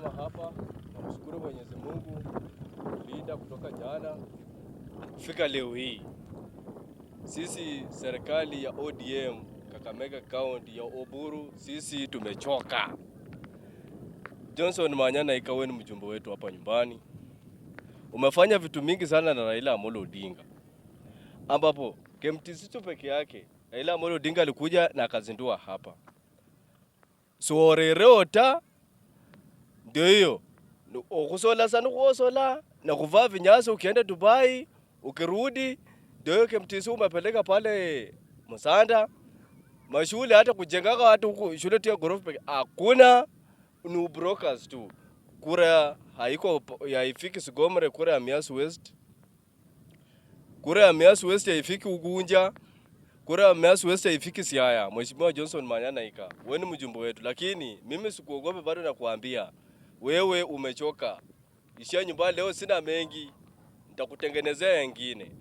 tumesimama hapa na mshukuru Mwenyezi Mungu kulinda kutoka jana kufika leo hii. Sisi serikali ya ODM Kakamega County ya Oburu, sisi tumechoka. Johnson Manyana ikawe ni mjumbe wetu hapa nyumbani. Umefanya vitu mingi sana na Raila Amolo Odinga, ambapo KMTC peke yake Raila Amolo Odinga alikuja na akazindua hapa. Sorerota ndio hiyo. Ukusola sana kuosola na kuvaa vinyasa ukienda Dubai, ukirudi ndio hiyo KMTC umepeleka pale Musanda. Mashule hata kujengaka watu huko shule tu ya ghorofa pekee hakuna, ni brokers tu. Kura haiko haifiki Sigomre, kura ya Mias West. Kura ya Mias West haifiki Ugunja. Kura ya Mias West haifiki Siaya. Mheshimiwa Johnson Manyana ika, wewe ni mjumbe wetu, lakini mimi sikuogope bado na kuambia wewe umechoka. Ishia nyumbani leo, sina mengi, nitakutengenezea yengine.